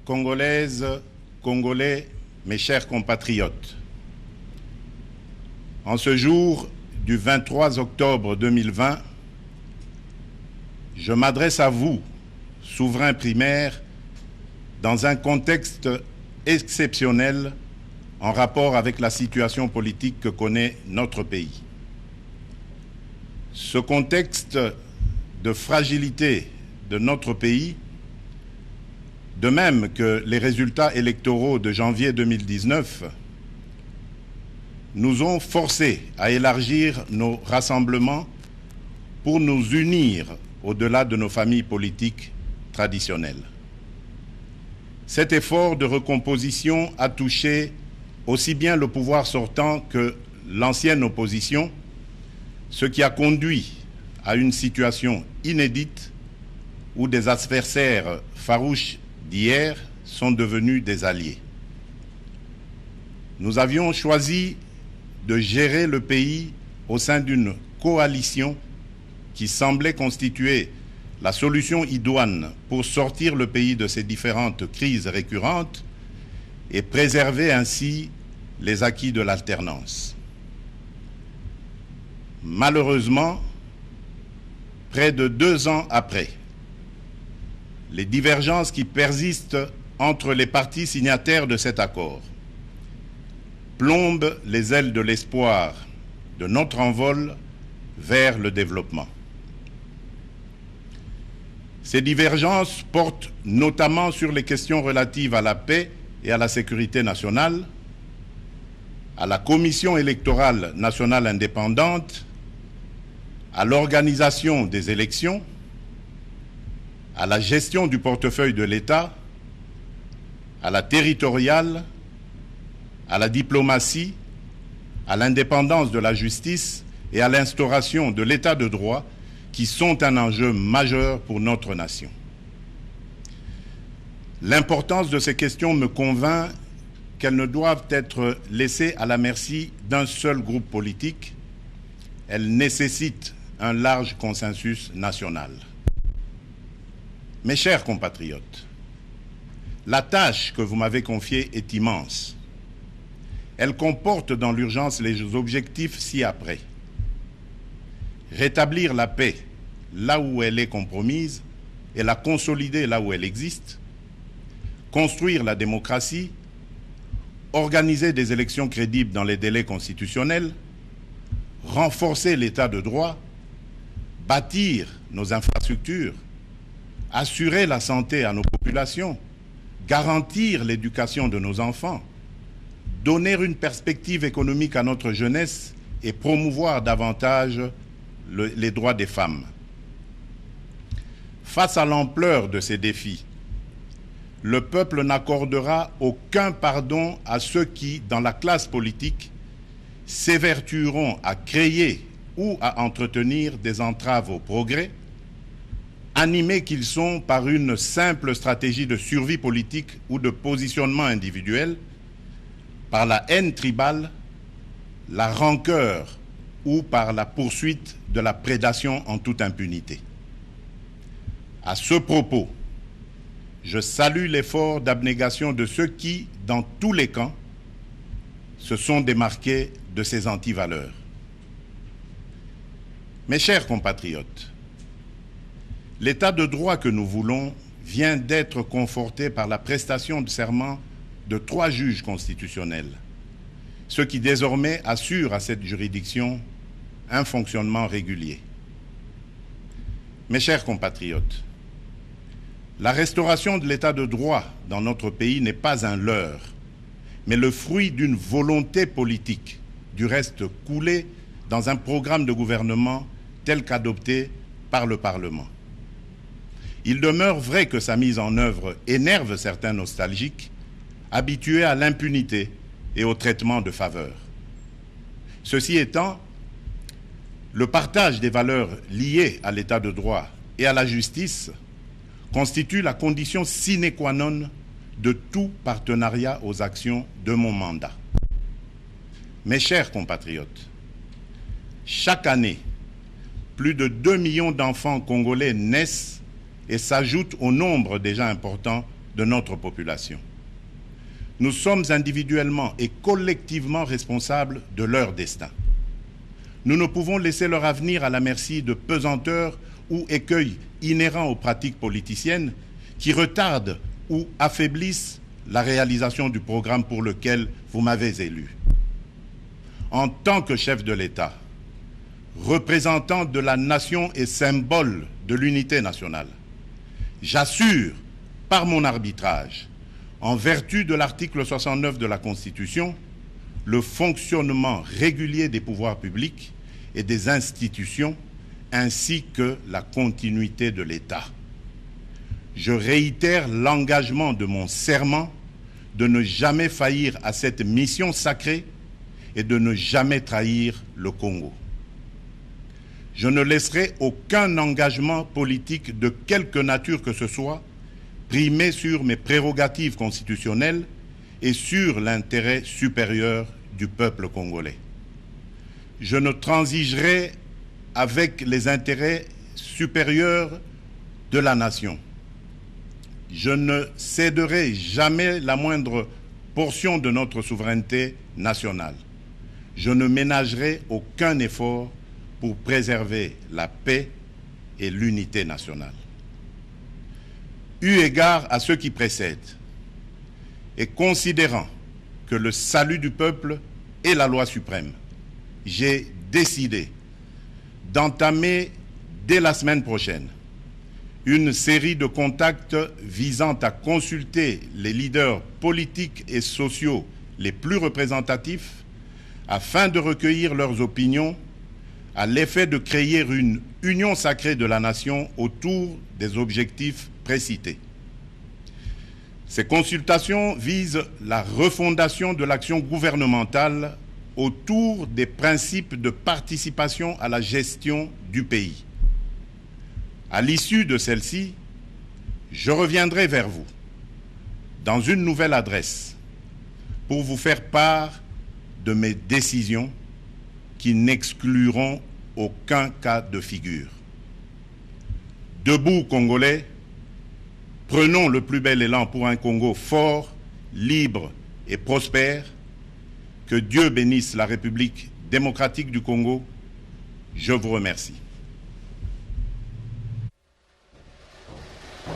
Congolaises, Congolais, mes chers compatriotes, en ce jour du 23 octobre 2020, je m'adresse à vous, souverains primaires, dans un contexte exceptionnel en rapport avec la situation politique que connaît notre pays. Ce contexte de fragilité de notre pays, de même que les résultats électoraux de janvier 2019, nous ont forcés à élargir nos rassemblements pour nous unir au-delà de nos familles politiques traditionnelles. Cet effort de recomposition a touché aussi bien le pouvoir sortant que l'ancienne opposition, ce qui a conduit à une situation inédite où des adversaires farouches d'hier sont devenus des alliés. Nous avions choisi de gérer le pays au sein d'une coalition qui semblait constituer la solution idoine pour sortir le pays de ces différentes crises récurrentes et préserver ainsi les acquis de l'alternance. Malheureusement, près de 2 ans après, les divergences qui persistent entre les partis signataires de cet accord plombent les ailes de l'espoir de notre envol vers le développement. Ces divergences portent notamment sur les questions relatives à la paix et à la sécurité nationale, à la Commission électorale nationale indépendante, à l'organisation des élections, à la gestion du portefeuille de l'État, à la territoriale, à la diplomatie, à l'indépendance de la justice et à l'instauration de l'État de droit qui sont un enjeu majeur pour notre nation. L'importance de ces questions me convainc qu'elles ne doivent être laissées à la merci d'un seul groupe politique. Elles nécessitent un large consensus national. Mes chers compatriotes, la tâche que vous m'avez confiée est immense. Elle comporte dans l'urgence les objectifs ci-après. Rétablir la paix là où elle est compromise et la consolider là où elle existe. Construire la démocratie. Organiser des élections crédibles dans les délais constitutionnels. Renforcer l'état de droit. Bâtir nos infrastructures. Assurer la santé à nos populations, garantir l'éducation de nos enfants, donner une perspective économique à notre jeunesse et promouvoir davantage les droits des femmes. Face à l'ampleur de ces défis, le peuple n'accordera aucun pardon à ceux qui, dans la classe politique, s'évertueront à créer ou à entretenir des entraves au progrès, animés qu'ils sont par une simple stratégie de survie politique ou de positionnement individuel, par la haine tribale, la rancœur ou par la poursuite de la prédation en toute impunité. À ce propos, je salue l'effort d'abnégation de ceux qui, dans tous les camps, se sont démarqués de ces antivaleurs. Mes chers compatriotes, l'état de droit que nous voulons vient d'être conforté par la prestation de serment de 3 juges constitutionnels, ce qui désormais assure à cette juridiction un fonctionnement régulier. Mes chers compatriotes, la restauration de l'état de droit dans notre pays n'est pas un leurre, mais le fruit d'une volonté politique, du reste coulée dans un programme de gouvernement tel qu'adopté par le Parlement. Il demeure vrai que sa mise en œuvre énerve certains nostalgiques, habitués à l'impunité et au traitement de faveur. Ceci étant, le partage des valeurs liées à l'état de droit et à la justice constitue la condition sine qua non de tout partenariat aux actions de mon mandat. Mes chers compatriotes, chaque année, plus de 2 millions d'enfants congolais naissent et s'ajoutent au nombre déjà important de notre population. Nous sommes individuellement et collectivement responsables de leur destin. Nous ne pouvons laisser leur avenir à la merci de pesanteurs ou écueils inhérents aux pratiques politiciennes qui retardent ou affaiblissent la réalisation du programme pour lequel vous m'avez élu. En tant que chef de l'État, représentant de la nation et symbole de l'unité nationale, j'assure par mon arbitrage, en vertu de l'article 69 de la Constitution, le fonctionnement régulier des pouvoirs publics et des institutions, ainsi que la continuité de l'État. Je réitère l'engagement de mon serment de ne jamais faillir à cette mission sacrée et de ne jamais trahir le Congo. Je ne laisserai aucun engagement politique de quelque nature que ce soit primer sur mes prérogatives constitutionnelles et sur l'intérêt supérieur du peuple congolais. Je ne transigerai avec les intérêts supérieurs de la nation. Je ne céderai jamais la moindre portion de notre souveraineté nationale. Je ne ménagerai aucun effort pour préserver la paix et l'unité nationale. Eu égard à ce qui précède, et considérant que le salut du peuple est la loi suprême, j'ai décidé d'entamer dès la semaine prochaine une série de contacts visant à consulter les leaders politiques et sociaux les plus représentatifs afin de recueillir leurs opinions à l'effet de créer une union sacrée de la nation autour des objectifs précités. Ces consultations visent la refondation de l'action gouvernementale autour des principes de participation à la gestion du pays. À l'issue de celle-ci, je reviendrai vers vous dans une nouvelle adresse pour vous faire part de mes décisions qui n'excluront aucun cas de figure. Debout, Congolais, prenons le plus bel élan pour un Congo fort, libre et prospère. Que Dieu bénisse la République démocratique du Congo. Je vous remercie.